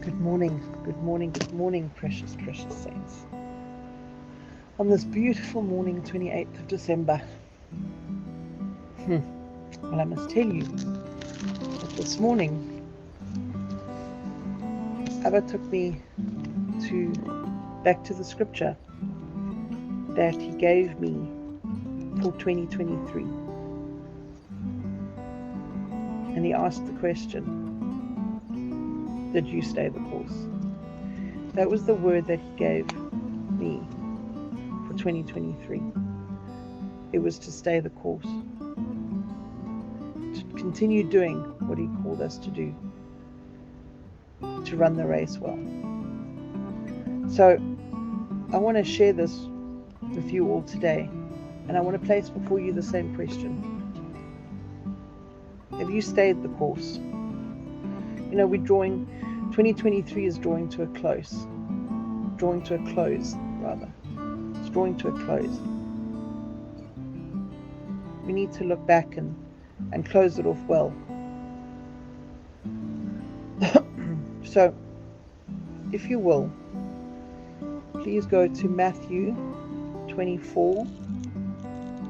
Good morning, precious, precious saints. On this beautiful morning, 28th of December, well, I must tell you that this morning, Abba took me back to the scripture that he gave me for 2023. And he asked the question, did you stay the course? That was the word that he gave me for 2023. It was to stay the course, to continue doing what he called us to do, to run the race well. So I want to share this with you all today, and I want to place before you the same question. Have you stayed the course? 2023 is drawing to a close. It's drawing to a close. We need to look back and close it off well. So, if you will, please go to Matthew 24,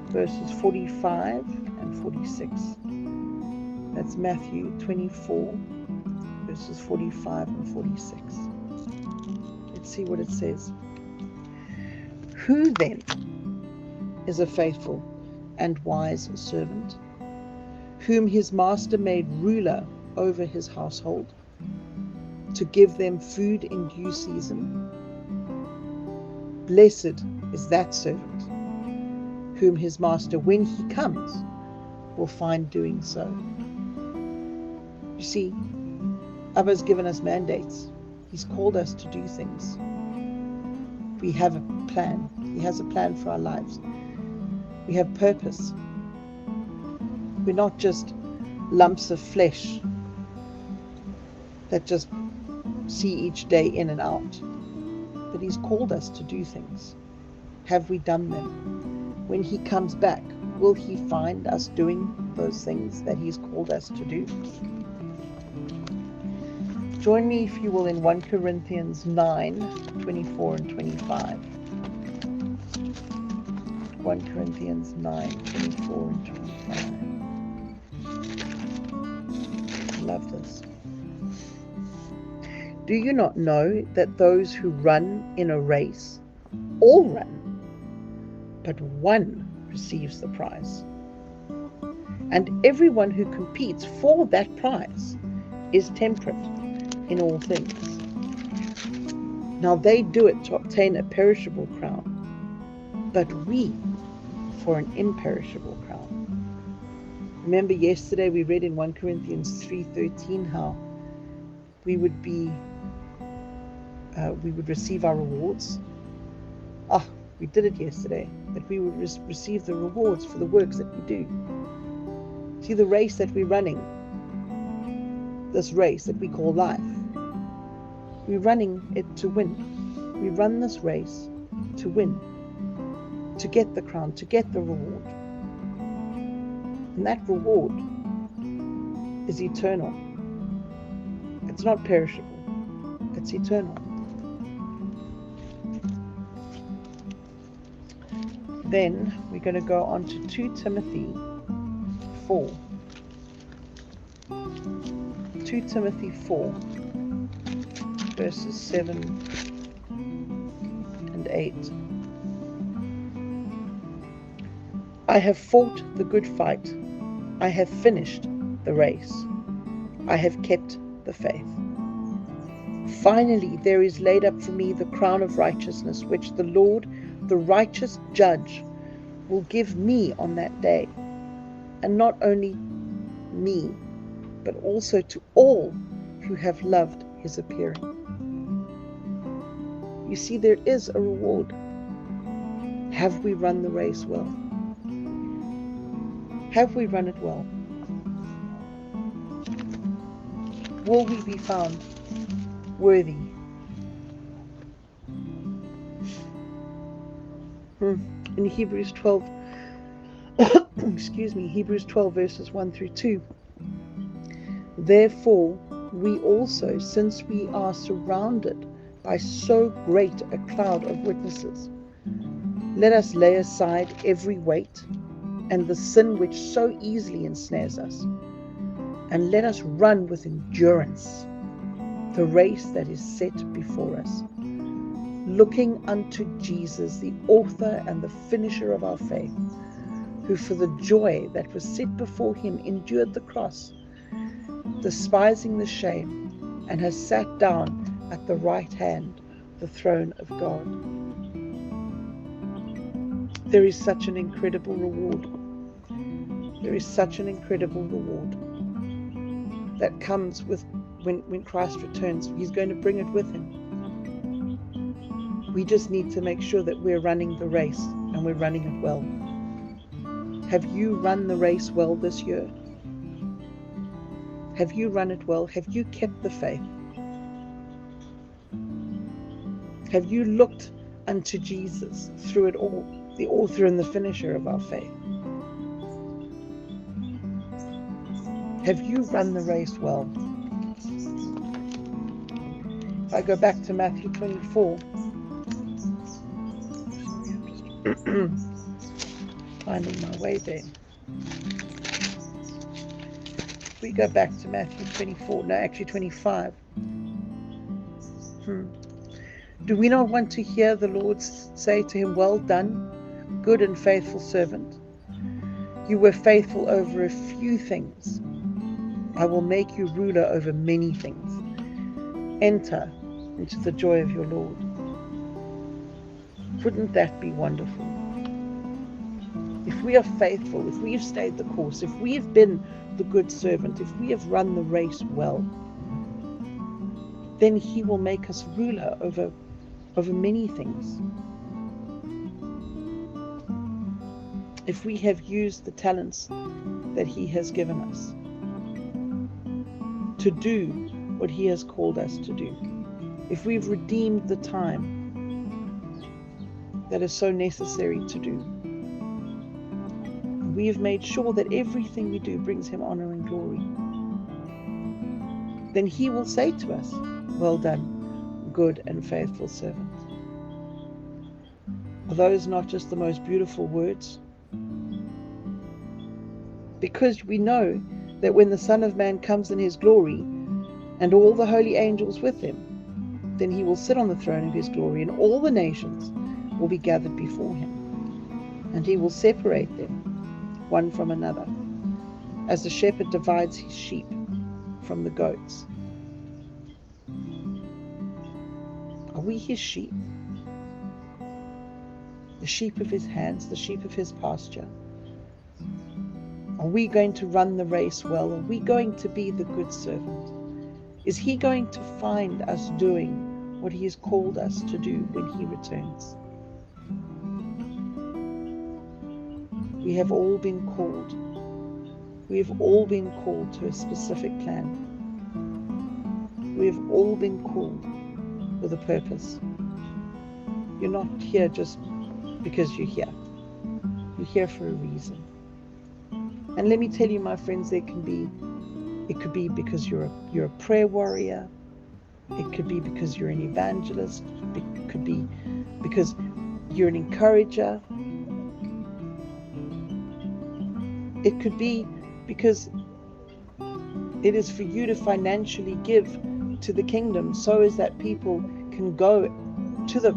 verses 45 and 46. That's Matthew 24, verses 45 and 46. Let's see what it says. Who then is a faithful and wise servant, whom his master made ruler over his household, to give them food in due season? Blessed is that servant, whom his master, when he comes, will find doing so. You see, Abba's given us mandates. He's called us to do things. We have a plan. He has a plan for our lives. We have purpose. We're not just lumps of flesh that just see each day in and out. But he's called us to do things. Have we done them? When he comes back, will he find us doing those things that he's called us to do? Join me, if you will, in 1 Corinthians 9, 24 and 25. 1 Corinthians 9, 24 and 25. I love this. Do you not know that those who run in a race all run, but one receives the prize? And everyone who competes for that prize is temperate in all things. Now they do it to obtain a perishable crown, but we for an imperishable crown. Remember yesterday we read in 1 Corinthians 3:13 how we would receive our rewards. We did it yesterday, that we would receive the rewards for the works that we do. See, the race that we're running, this race that we call life, we're running it to win. We run this race to win, to get the crown, to get the reward. And that reward is eternal. It's not perishable. It's eternal. Then we're going to go on to 2 Timothy 4. 2 Timothy 4, verses 7 and 8. I have fought the good fight. I have finished the race. I have kept the faith. Finally, there is laid up for me the crown of righteousness, which the Lord, the righteous judge, will give me on that day, and not only me, but also to all who have loved his appearing. You see, there is a reward. Have we run the race well? Have we run it well? Will we be found worthy? In Hebrews 12, Hebrews 12 verses 1 through 2. Therefore, we also, since we are surrounded by so great a cloud of witnesses, let us lay aside every weight and the sin which so easily ensnares us, and let us run with endurance the race that is set before us, looking unto Jesus, the author and the finisher of our faith, who for the joy that was set before him endured the cross, despising the shame, and has sat down at the right hand of the throne of God. There is such an incredible reward. There is such an incredible reward that comes with when Christ returns. He's going to bring it with him. We just need to make sure that we're running the race and we're running it well. Have you run the race well this year? Have you run it well? Have you kept the faith? Have you looked unto Jesus through it all, the author and the finisher of our faith? Have you run the race well? If I go back to Matthew 24, finding my way there. If we go back to Matthew 25. Do we not want to hear the Lord say to him, "Well done, good and faithful servant. You were faithful over a few things. I will make you ruler over many things. Enter into the joy of your Lord." Wouldn't that be wonderful? If we are faithful, if we have stayed the course, if we have been the good servant, if we have run the race well, then he will make us ruler over many things. If we have used the talents that he has given us to do what he has called us to do, if we've redeemed the time that is so necessary to do, we have made sure that everything we do brings him honor and glory, then he will say to us, "Well done, good and faithful servant." Are those not just the most beautiful words? Because we know that when the Son of Man comes in his glory and all the holy angels with him, then he will sit on the throne of his glory, and all the nations will be gathered before him, and he will separate them one from another, as the shepherd divides his sheep from the goats. Are we his sheep? The sheep of his hands, the sheep of his pasture? Are we going to run the race well? Are we going to be the good servant? Is he going to find us doing what he has called us to do when he returns? We have all been called. We have all been called to a specific plan. We have all been called with a purpose. You're not here just because you're here. You're here for a reason. And let me tell you, my friends, it could be because you're a prayer warrior. It could be because you're an evangelist. It could be because you're an encourager. It could be because it is for you to financially give to the kingdom so as that people can go to the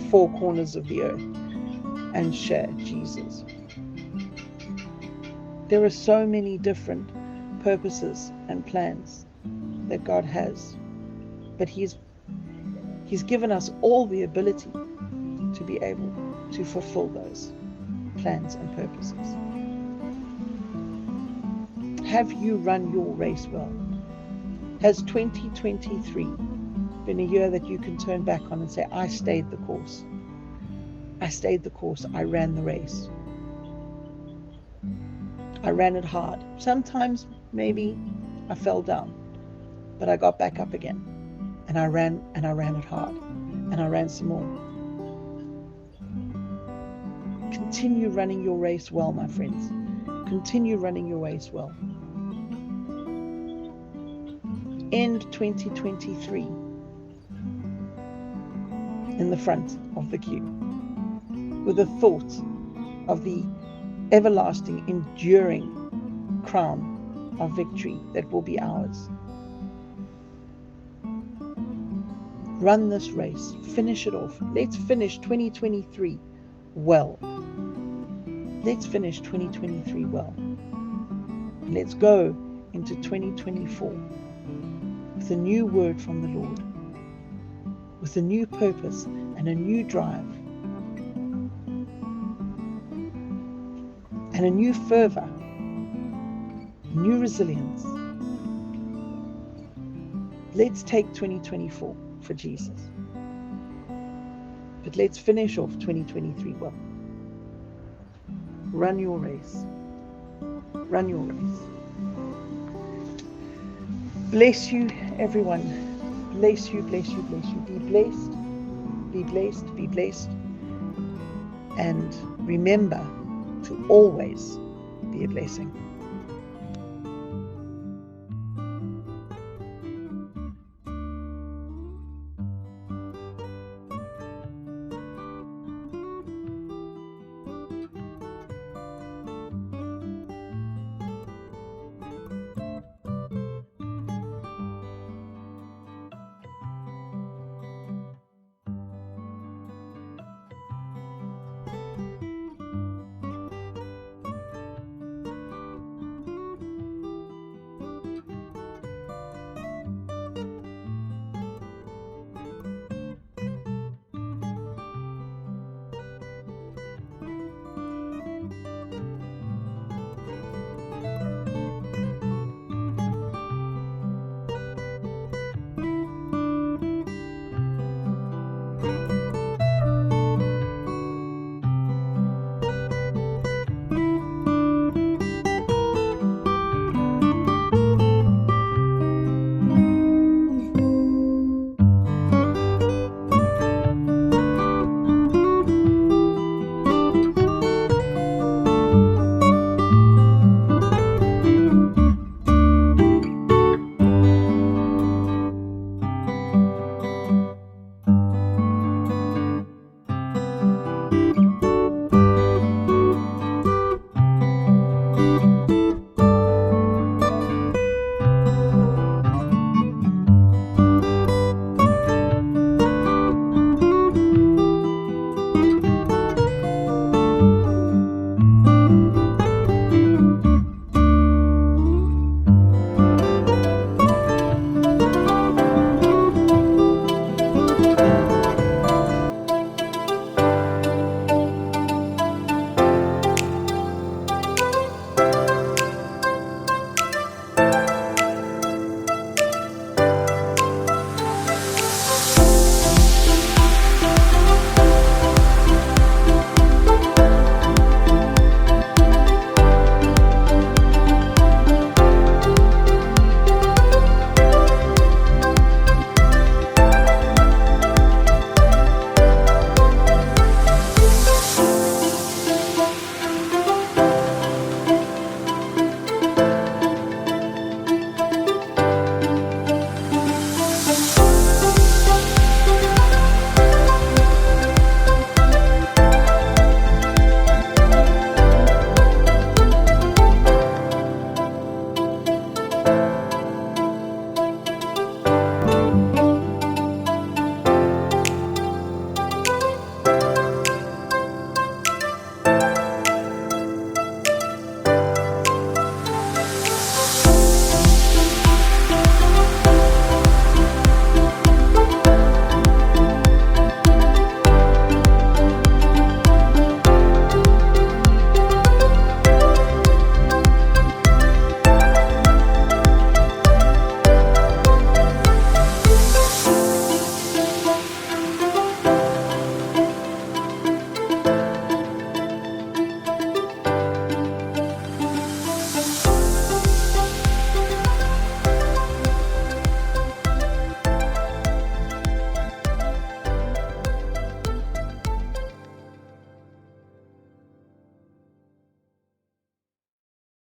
four corners of the earth and share Jesus. There are so many different purposes and plans that God has, but He's given us all the ability to be able to fulfill those plans and purposes. Have you run your race well? Has 2023 been a year that you can turn back on and say, I stayed the course. I stayed the course. I ran the race. I ran it hard. Sometimes maybe I fell down, but I got back up again. And I ran it hard. And I ran some more. Continue running your race well, my friends. Continue running your race well. end 2023 in the front of the queue with the thought of the everlasting, enduring crown of victory that will be ours. Run this race, finish it off. Let's finish 2023 well. Let's finish 2023 well. Let's go into 2024 with a new word from the Lord, with a new purpose and a new drive, and a new fervor, new resilience. Let's take 2024 for Jesus. But let's finish off 2023 well. Run your race. Run your race. Bless you, everyone. Bless you, bless you, bless you. Be blessed, be blessed, be blessed. And remember to always be a blessing.